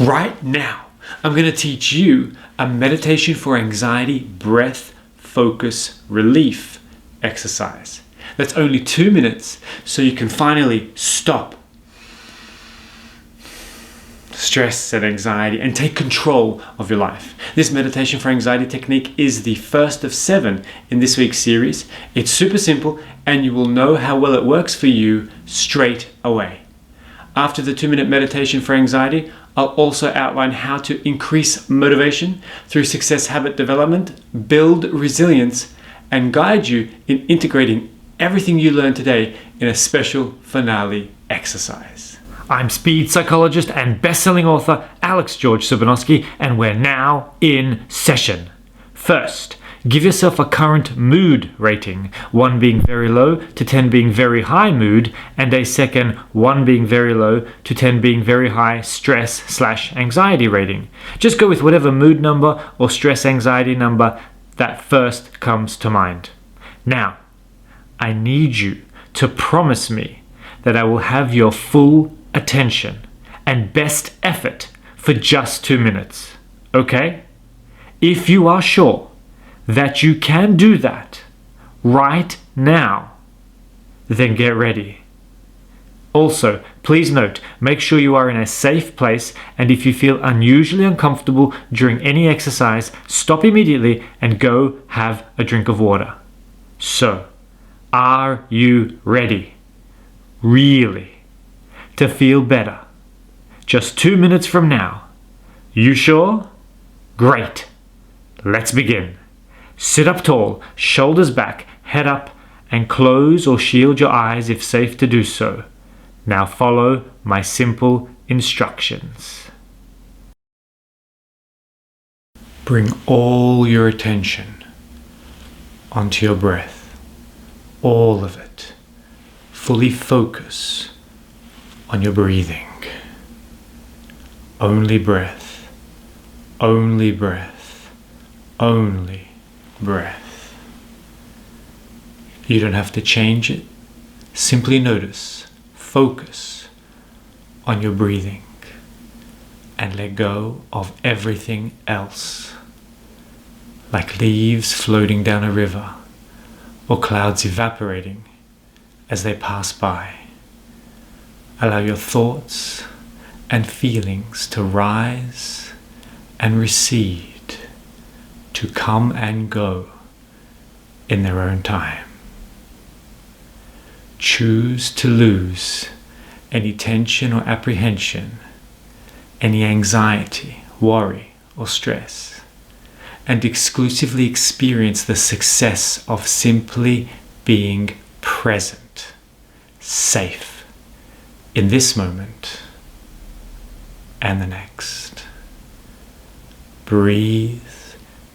Right now, I'm going to teach you a meditation for anxiety, breath, focus, relief exercise. That's only 2 minutes, so you can finally stop stress and anxiety and take control of your life. This meditation for anxiety technique is the first of 7 in this week's series. It's super simple and you will know how well it works for you straight away. After the 2-minute meditation for anxiety, I'll also outline how to increase motivation through success habit development, build resilience, and guide you in integrating everything you learned today in a special finale exercise. I'm Speed Psychologist and best-selling author Aleks George, and we're now in session. First, give yourself a current mood rating, 1 being very low to 10 being very high mood, and a second 1 being very low to 10 being very high stress/anxiety rating. Just go with whatever mood number or stress anxiety number that first comes to mind. Now, I need you to promise me that I will have your full attention and best effort for just 2 minutes, okay? If you are sure that you can do that right now, then get ready. Also, please note, make sure you are in a safe place, and if you feel unusually uncomfortable during any exercise, stop immediately and go have a drink of water. So, are you ready? Really? To feel better? Just 2 minutes from now. You sure? Great. Let's begin. Sit up tall, shoulders back, head up, and close or shield your eyes if safe to do so. Now follow my simple instructions. Bring all your attention onto your breath. All of it. Fully focus on your breathing. Only breath. Only breath. Only breath. You don't have to change it. Simply notice, focus on your breathing and let go of everything else. Like leaves floating down a river or clouds evaporating as they pass by. Allow your thoughts and feelings to rise and recede, to come and go in their own time. Choose to lose any tension or apprehension, any anxiety, worry, or stress, and exclusively experience the success of simply being present, safe, in this moment and the next. Breathe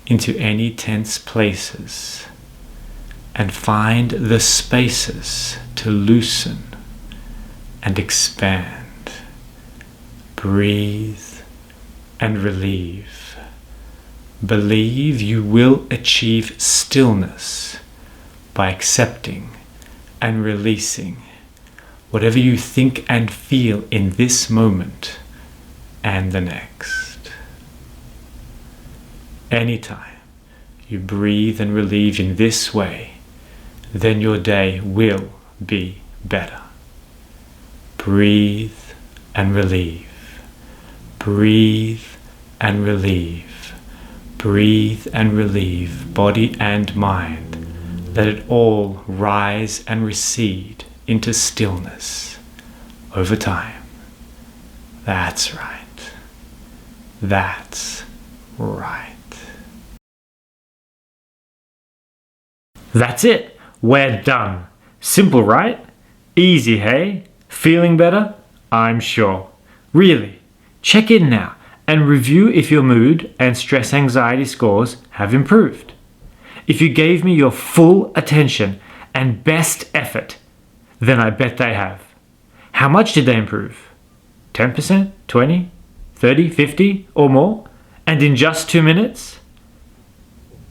into any tense places and find the spaces to loosen and expand. Breathe and relieve. Believe you will achieve stillness by accepting and releasing whatever you think and feel in this moment and the next. Anytime you breathe and relieve in this way, then your day will be better. Breathe and relieve. Breathe and relieve. Breathe and relieve, body and mind. Let it all rise and recede into stillness over time. That's right. That's right. That's it. We're done. Simple, right? Easy, hey? Feeling better? I'm sure. Really, check in now and review if your mood and stress anxiety scores have improved. If you gave me your full attention and best effort, then I bet they have. How much did they improve? 10%? 20? 30? 50? Or more? And in just 2 minutes?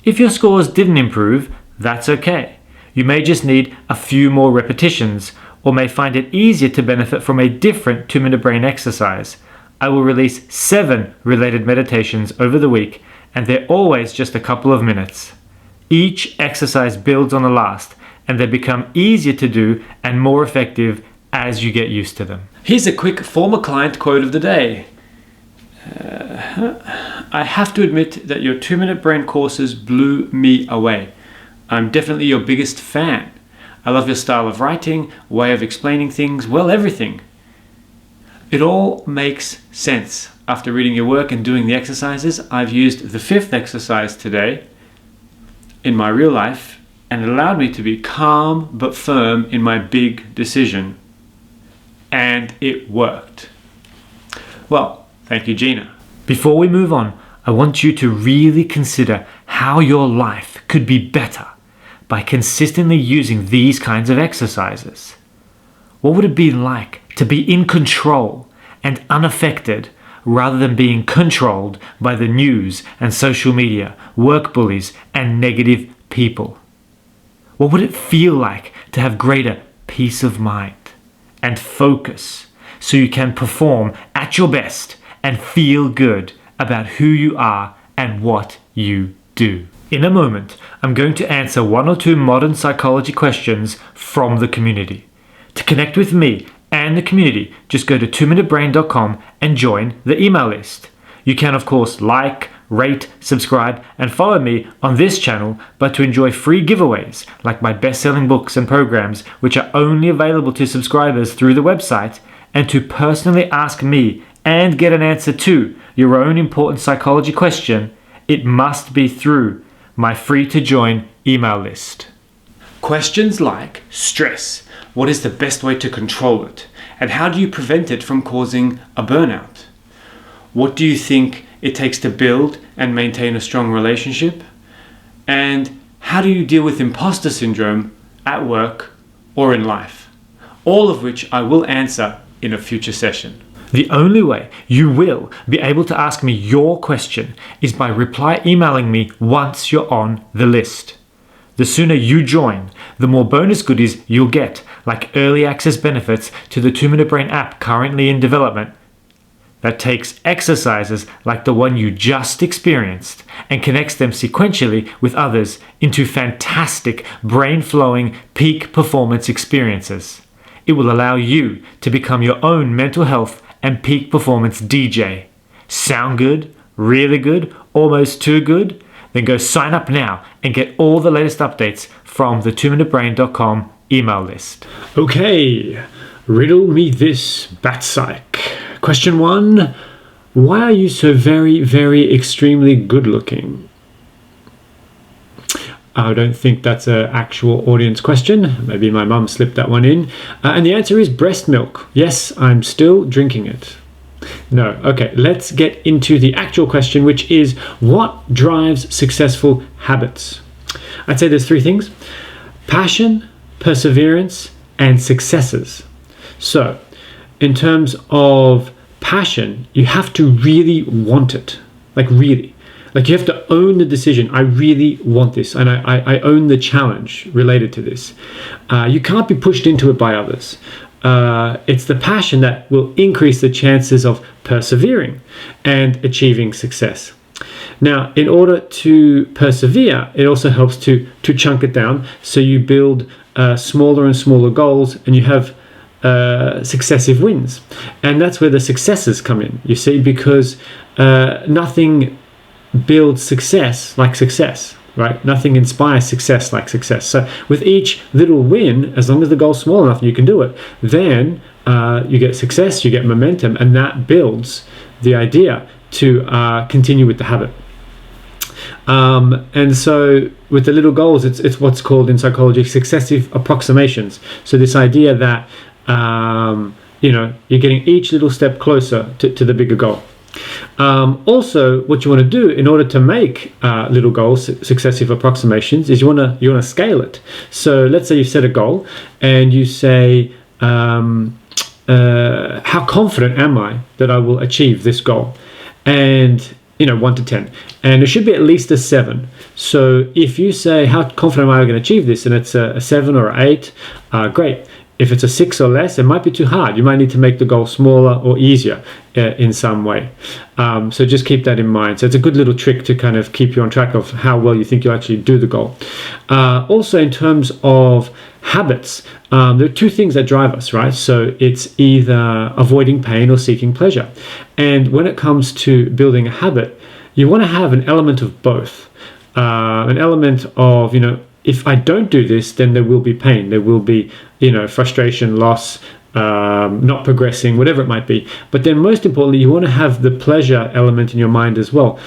If your scores didn't improve, that's okay. You may just need a few more repetitions or may find it easier to benefit from a different 2-minute brain exercise. I will release 7 related meditations over the week, and they're always just a couple of minutes. Each exercise builds on the last, and they become easier to do and more effective as you get used to them. Here's a quick former client quote of the day. I have to admit that your 2-Minute Brain courses blew me away. I'm definitely your biggest fan. I love your style of writing, way of explaining things, well, everything. It all makes sense. After reading your work and doing the exercises, I've used the 5th exercise today in my real life, and it allowed me to be calm but firm in my big decision. And it worked. Well, thank you, Gina. Before we move on, I want you to really consider how your life could be better by consistently using these kinds of exercises. What would it be like to be in control and unaffected rather than being controlled by the news and social media, work bullies, and negative people? What would it feel like to have greater peace of mind and focus so you can perform at your best and feel good about who you are and what you do? In a moment, I'm going to answer 1 or 2 modern psychology questions from the community. To connect with me and the community, just go to 2minutebrain.com and join the email list. You can, of course, like, rate, subscribe, and follow me on this channel, but to enjoy free giveaways like my best-selling books and programs, which are only available to subscribers through the website, and to personally ask me and get an answer to your own important psychology question, it must be through my free-to-join email list. Questions like stress. What is the best way to control it? And how do you prevent it from causing a burnout? What do you think it takes to build and maintain a strong relationship? And how do you deal with imposter syndrome at work or in life? All of which I will answer in a future session. The only way you will be able to ask me your question is by reply emailing me once you're on the list. The sooner you join, the more bonus goodies you'll get, like early access benefits to the 2-Minute Brain app currently in development that takes exercises like the one you just experienced and connects them sequentially with others into fantastic brain-flowing peak performance experiences. It will allow you to become your own mental health and peak performance DJ. Sound good? Really good? Almost too good? Then go sign up now and get all the latest updates from the 2minutebrain.com email list. Okay, riddle me this, Bat Psych. Question 1. Why are you so very, very extremely good looking? I don't think that's an actual audience question. Maybe my mum slipped that one in. And the answer is breast milk. Yes, I'm still drinking it. No. Okay, let's get into the actual question, which is what drives successful habits? I'd say there's 3 things: passion, perseverance, and successes. So, in terms of passion, you have to really want it. Like really. Like you have to own the decision. I really want this, and I own the challenge related to this. You can't be pushed into it by others. It's the passion that will increase the chances of persevering and achieving success. Now, in order to persevere, it also helps to chunk it down. So you build smaller and smaller goals, and you have successive wins. And that's where the successes come in, you see, because nothing builds success like success, right? Nothing inspires success like success. So with each little win, as long as the goal's small enough and you can do it, then you get success, you get momentum, and that builds the idea to continue with the habit. And so with the little goals, it's what's called in psychology successive approximations. So this idea that you're getting each little step closer to the bigger goal. Also, what you want to do in order to make little goals, successive approximations, is you want to scale it. So let's say you set a goal and you say, how confident am I that I will achieve this goal? And 1 to 10, and it should be at least a 7. So if you say, how confident am I going to achieve this, and it's a 7 or an 8, great. if it's a 6 or less, it might be too hard. You might need to make the goal smaller or easier in some way. So just keep that in mind. So it's a good little trick to kind of keep you on track of how well you think you'll actually do the goal. Also, in terms of habits, there are two things that drive us, right? So it's either avoiding pain or seeking pleasure. And when it comes to building a habit, you want to have an element of both. An element of, if I don't do this, then there will be pain. There will be, frustration, loss, not progressing, whatever it might be. But then most importantly, you want to have the pleasure element in your mind as well.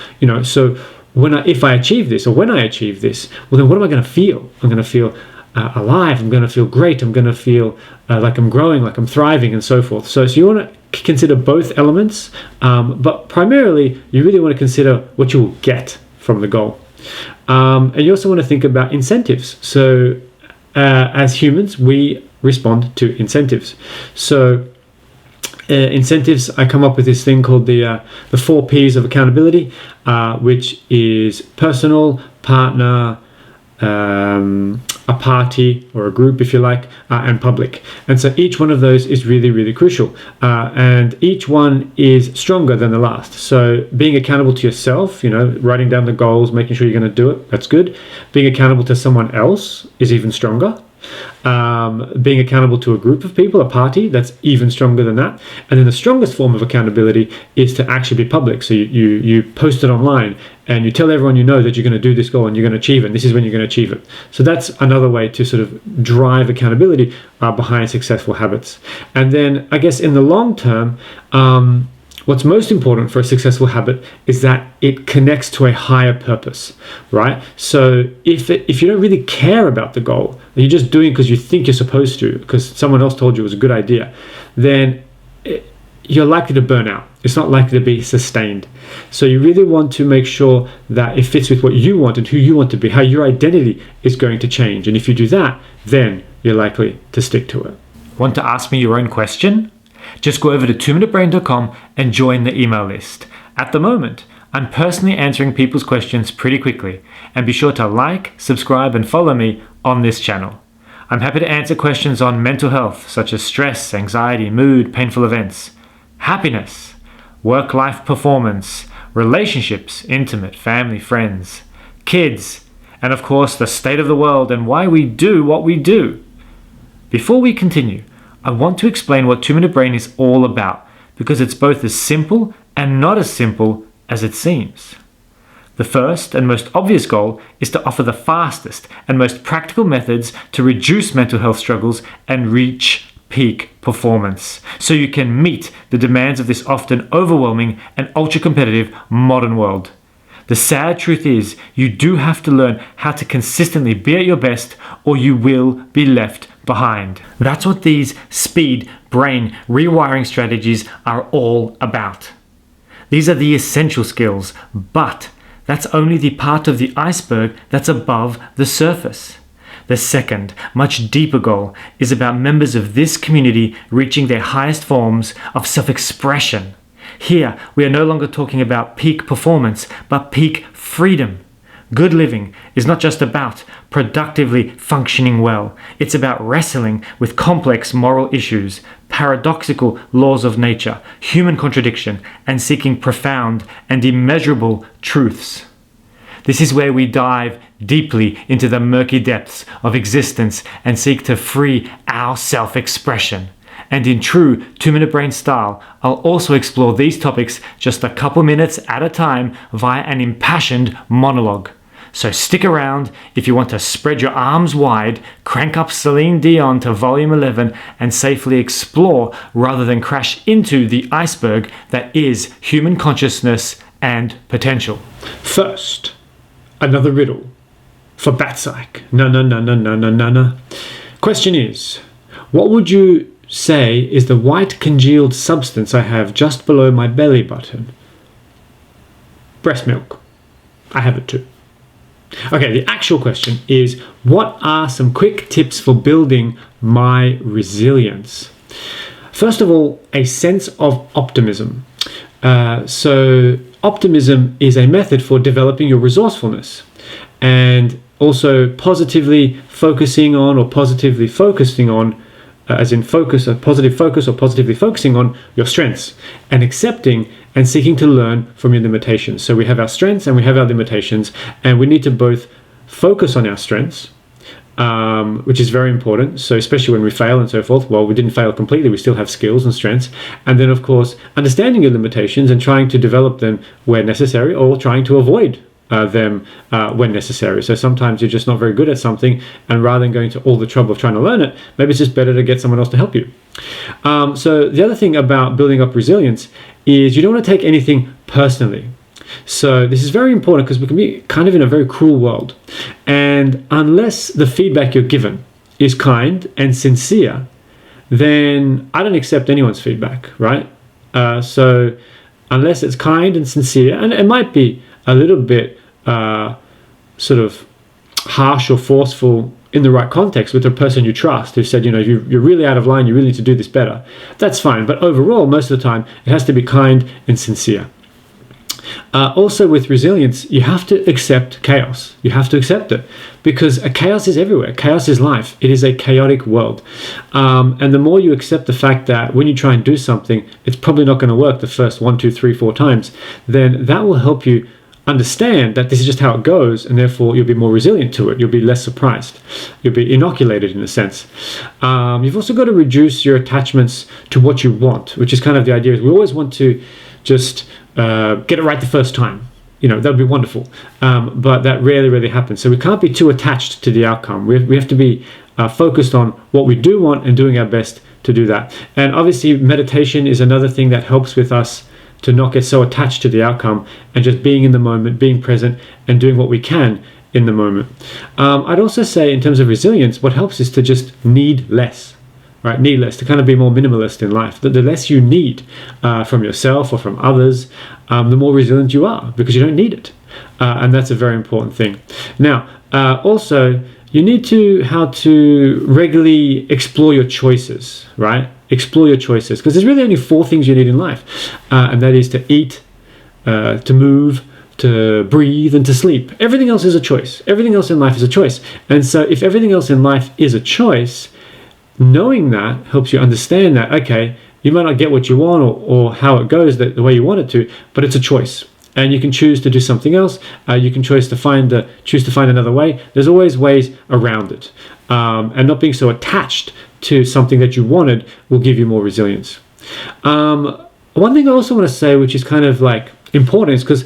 So if I achieve this, or when I achieve this, well, then what am I going to feel? I'm going to feel alive. I'm going to feel great. I'm going to feel like I'm growing, like I'm thriving, and so forth. So you want to consider both elements, but primarily you really want to consider what you will get from the goal. And you also want to think about incentives. So as humans, we respond to incentives. So incentives, I come up with this thing called the 4 P's of accountability, which is personal, partner, a party or a group, if you like, and public. And so each one of those is really, really crucial. And each one is stronger than the last. So being accountable to yourself, writing down the goals, making sure you're going to do it, that's good. Being accountable to someone else is even stronger. Being accountable to a group of people, a party, that's even stronger than that. And then the strongest form of accountability is to actually be public. So you post it online and you tell everyone that you're going to do this goal and you're going to achieve it, and this is when you're going to achieve it. So that's another way to sort of drive accountability behind successful habits. And then I guess in the long term, what's most important for a successful habit is that it connects to a higher purpose, right? So if you don't really care about the goal, and you're just doing it because you think you're supposed to, because someone else told you it was a good idea, then you're likely to burn out. It's not likely to be sustained. So you really want to make sure that it fits with what you want and who you want to be, how your identity is going to change. And if you do that, then you're likely to stick to it. Want to ask me your own question? Just go over to 2minutebrain.com and join the email list. At the moment, I'm personally answering people's questions pretty quickly, and be sure to like, subscribe, and follow me on this channel. I'm happy to answer questions on mental health, such as stress, anxiety, mood, painful events, happiness, work-life performance, relationships, intimate, family, friends, kids, and of course the state of the world and why we do what we do. Before we continue, I want to explain what 2-Minute Brain is all about, because it's both as simple and not as simple as it seems. The first and most obvious goal is to offer the fastest and most practical methods to reduce mental health struggles and reach peak performance, so you can meet the demands of this often overwhelming and ultra-competitive modern world. The sad truth is, you do have to learn how to consistently be at your best, or you will be left behind. That's what these speed brain rewiring strategies are all about. These are the essential skills, but that's only the part of the iceberg that's above the surface. The second, much deeper goal is about members of this community reaching their highest forms of self-expression. Here, we are no longer talking about peak performance, but peak freedom. Good living is not just about productively functioning well. It's about wrestling with complex moral issues, paradoxical laws of nature, human contradiction, and seeking profound and immeasurable truths. This is where we dive deeply into the murky depths of existence and seek to free our self-expression. And in true 2-Minute Brain style, I'll also explore these topics just a couple minutes at a time via an impassioned monologue. So stick around if you want to spread your arms wide, crank up Celine Dion to volume 11, and safely explore rather than crash into the iceberg that is human consciousness and potential. First, another riddle for Batpsych. No. Question is, what would you say is the white congealed substance I have just below my belly button? Breast milk. I have it too. Okay, the actual question is, what are some quick tips for building my resilience? First of all, a sense of optimism. So optimism is a method for developing your resourcefulness, and also positively focusing on as in focus, a positive focus or positively focusing on your strengths and accepting and seeking to learn from your limitations. So we have our strengths and we have our limitations, and we need to both focus on our strengths, which is very important. So especially when we fail and so forth, well, we didn't fail completely, we still have skills and strengths. And then of course, understanding your limitations and trying to develop them where necessary, or trying to avoid them when necessary. So sometimes you're just not very good at something, and rather than going to all the trouble of trying to learn it, maybe it's just better to get someone else to help you. So the other thing about building up resilience is you don't want to take anything personally. So this is very important because we can be kind of in a very cruel world, and unless the feedback you're given is kind and sincere, then I don't accept anyone's feedback, right? So unless it's kind and sincere, and it might be a little bit sort of harsh or forceful in the right context with a person you trust who said, you're really out of line, you really need to do this better. That's fine. But overall, most of the time, it has to be kind and sincere. Also with resilience, you have to accept chaos. You have to accept it, because chaos is everywhere. Chaos is life. It is a chaotic world. And the more you accept the fact that when you try and do something, it's probably not going to work the first 1, 2, 3, 4 times, then that will help you understand that this is just how it goes, and therefore you'll be more resilient to it. You'll be less surprised. You'll be inoculated in a sense. You've also got to reduce your attachments to what you want, which is kind of the idea. Is we always want to just get it right the first time. That would be wonderful. But that rarely happens. So we can't be too attached to the outcome. We have to be focused on what we do want and doing our best to do that. And obviously meditation is another thing that helps with us to not get so attached to the outcome, and just being in the moment, being present, and doing what we can in the moment. I'd also say in terms of resilience, what helps is to just need less. Right, need less, to kind of be more minimalist in life. The less you need from yourself or from others, the more resilient you are, because you don't need it. And that's a very important thing. Now, also, you need how to regularly explore your choices, right? Explore your choices, because there's really only 4 things you need in life. And that is to eat, to move, to breathe, and to sleep. Everything else is a choice. Everything else in life is a choice. And so if everything else in life is a choice, knowing that helps you understand that, okay, you might not get what you want or how it goes the way you want it to, but it's a choice. And you can choose to do something else. You can choose to find another way. There's always ways around it. And not being so attached to something that you wanted will give you more resilience. One thing I also want to say, which is kind of like important, is because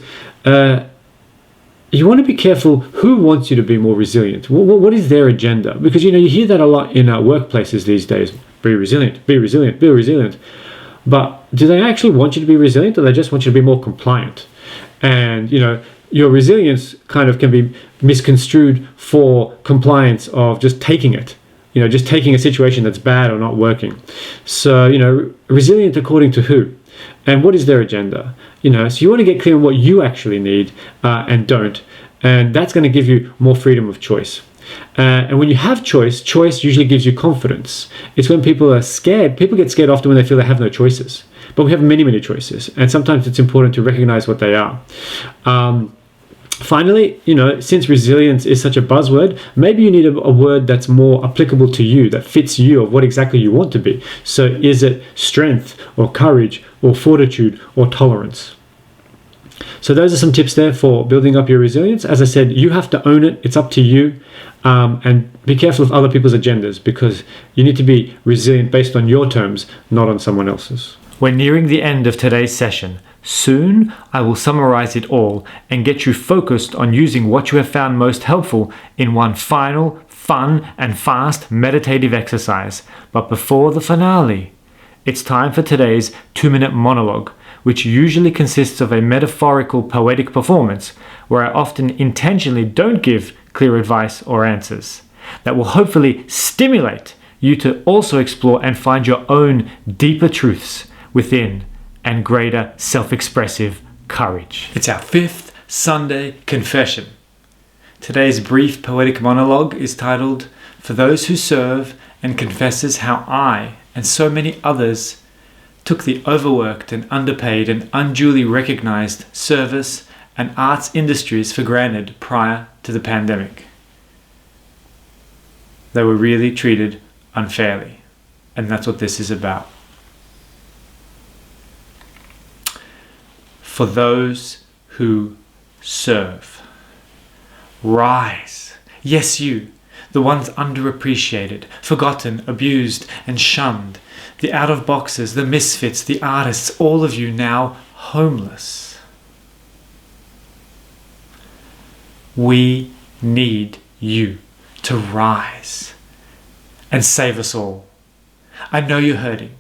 you want to be careful who wants you to be more resilient. What is their agenda? Because you hear that a lot in our workplaces these days. Be resilient, be resilient, be resilient. But do they actually want you to be resilient, or they just want you to be more compliant? And your resilience kind of can be misconstrued for compliance of just taking it. Just taking a situation that's bad or not working. So resilient according to who? And what is their agenda? So you want to get clear on what you actually need and don't. And that's going to give you more freedom of choice. And when you have choice usually gives you confidence. It's when people are scared. People get scared often when they feel they have no choices. But we have many, many choices. And sometimes it's important to recognize what they are. Finally, since resilience is such a buzzword, maybe you need a word that's more applicable to you, that fits you, of what exactly you want to be. So is it strength or courage or fortitude or tolerance? So those are some tips there for building up your resilience. As I said, you have to own it. It's up to you. And be careful of other people's agendas, because you need to be resilient based on your terms, not on someone else's. We're nearing the end of today's session. Soon, I will summarize it all and get you focused on using what you have found most helpful in one final, fun and fast meditative exercise. But before the finale, it's time for today's 2-minute monologue, which usually consists of a metaphorical poetic performance where I often intentionally don't give clear advice or answers. That will hopefully stimulate you to also explore and find your own deeper truths within and greater self-expressive courage. It's our 5th Sunday confession. Today's brief poetic monologue is titled, "For Those Who Serve," and confesses how I and so many others took the overworked and underpaid and unduly recognized service and arts industries for granted prior to the pandemic. They were really treated unfairly. And that's what this is about. For those who serve. Rise. Yes, you. The ones underappreciated, forgotten, abused, and shunned. The out-of-boxers, the misfits, the artists, all of you now homeless. We need you to rise and save us all. I know you're hurting,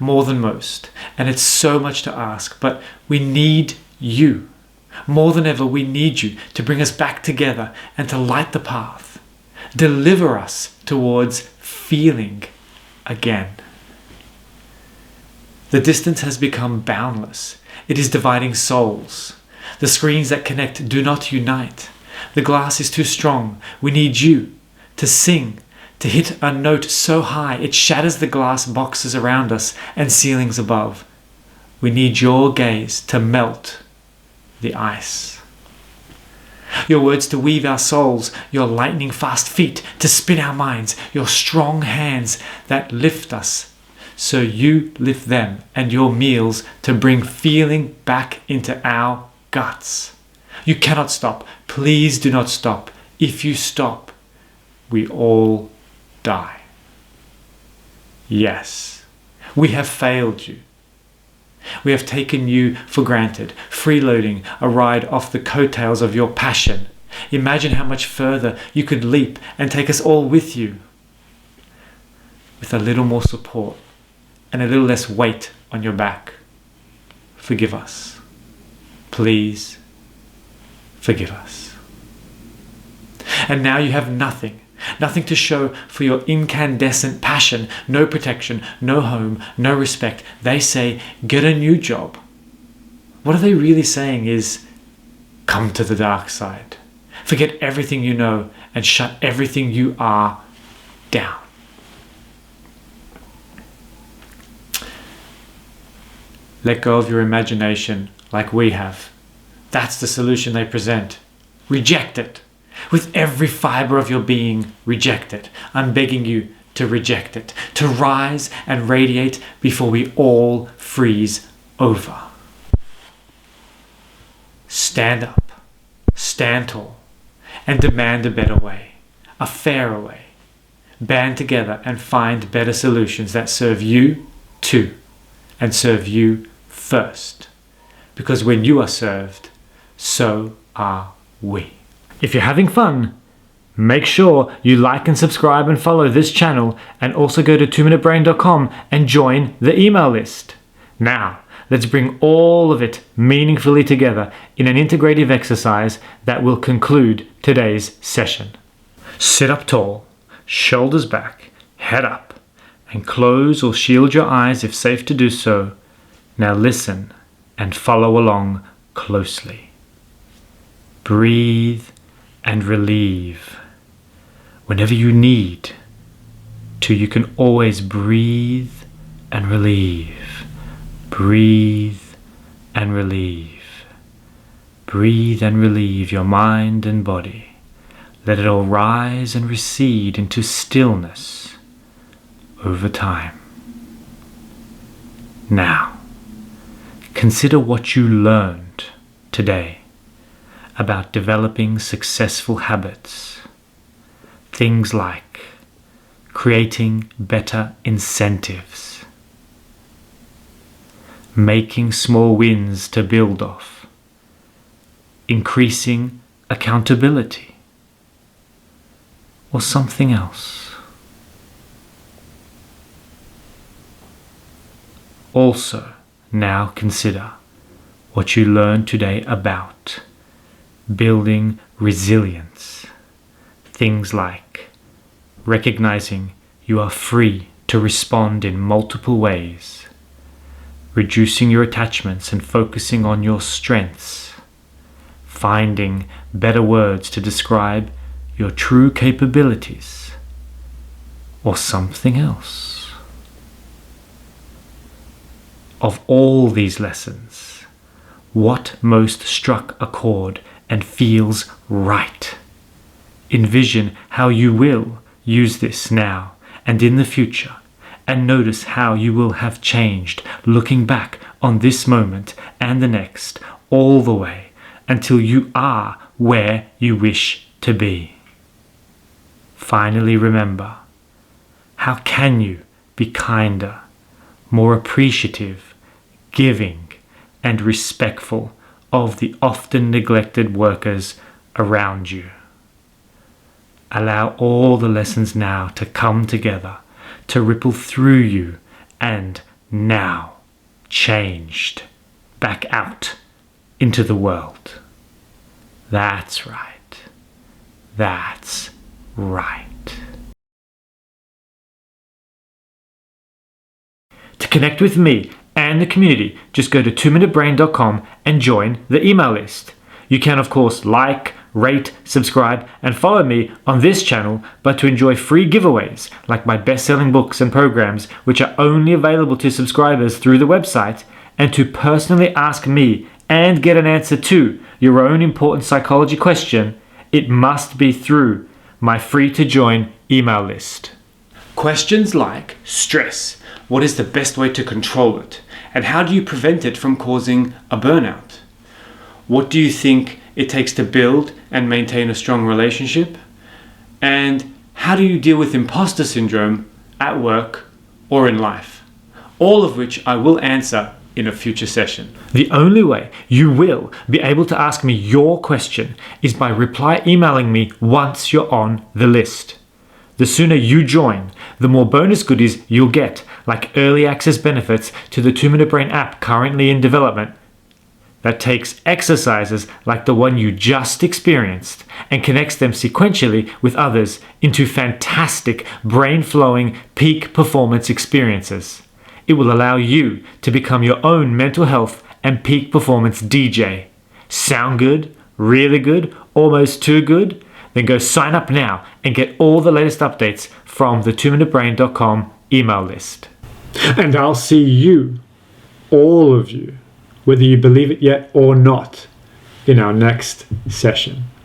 more than most, and it's so much to ask, but we need you. More than ever, we need you to bring us back together and to light the path. Deliver us towards feeling again. The distance has become boundless. It is dividing souls. The screens that connect do not unite. The glass is too strong. We need you to sing, to hit a note so high it shatters the glass boxes around us and ceilings above. We need your gaze to melt the ice. Your words to weave our souls, your lightning fast feet to spin our minds, your strong hands that lift us so you lift them, and your meals to bring feeling back into our guts. You cannot stop. Please do not stop. If you stop, we all die. Yes, we have failed you. We have taken you for granted, freeloading a ride off the coattails of your passion. Imagine how much further you could leap and take us all with you. With a little more support and a little less weight on your back. Forgive us. Please forgive us. And now you have nothing. Nothing to show for your incandescent passion. No protection, no home, no respect. They say, get a new job. What are they really saying is, come to the dark side. Forget everything you know and shut everything you are down. Let go of your imagination like we have. That's the solution they present. Reject it. With every fiber of your being, reject it. I'm begging you to reject it. To rise and radiate before we all freeze over. Stand up. Stand tall. And demand a better way. A fairer way. Band together and find better solutions that serve you too. And serve you first. Because when you are served, so are we. If you're having fun, make sure you like and subscribe and follow this channel, and also go to 2minutebrain.com and join the email list. Now, let's bring all of it meaningfully together in an integrative exercise that will conclude today's session. Sit up tall, shoulders back, head up, and close or shield your eyes if safe to do so. Now listen and follow along closely. Breathe and relieve. Whenever you need to, you can always breathe and relieve. Breathe and relieve. Breathe and relieve your mind and body. Let it all rise and recede into stillness over time. Now, consider what you learned today about developing successful habits. Things like creating better incentives, making small wins to build off, increasing accountability, or something else. Also, now consider what you learned today about building resilience. Things like recognizing you are free to respond in multiple ways, reducing your attachments and focusing on your strengths, finding better words to describe your true capabilities, or something else. Of all these lessons, what most struck a chord and feels right? Envision how you will use this now and in the future, and notice how you will have changed looking back on this moment and the next, all the way until you are where you wish to be. Finally, remember, how can you be kinder, more appreciative, giving, and respectful of the often neglected workers around you? Allow all the lessons now to come together, to ripple through you, and now, changed, back out into the world. That's right. That's right. To connect with me and the community, just go to 2minutebrain.com and join the email list. You can, of course, like, rate, subscribe, and follow me on this channel, but to enjoy free giveaways like my best-selling books and programs, which are only available to subscribers through the website, and to personally ask me and get an answer to your own important psychology question, it must be through my free-to-join email list. Questions like stress. What is the best way to control it? And how do you prevent it from causing a burnout? What do you think it takes to build and maintain a strong relationship? And how do you deal with imposter syndrome at work or in life? All of which I will answer in a future session. The only way you will be able to ask me your question is by reply emailing me once you're on the list. The sooner you join, the more bonus goodies you'll get, like early access benefits to the 2 Minute Brain app currently in development that takes exercises like the one you just experienced and connects them sequentially with others into fantastic brain-flowing peak performance experiences. It will allow you to become your own mental health and peak performance DJ. Sound good? Really good? Almost too good? Then go sign up now and get all the latest updates from the 2minutebrain.com email list. And I'll see you, all of you, whether you believe it yet or not, in our next session.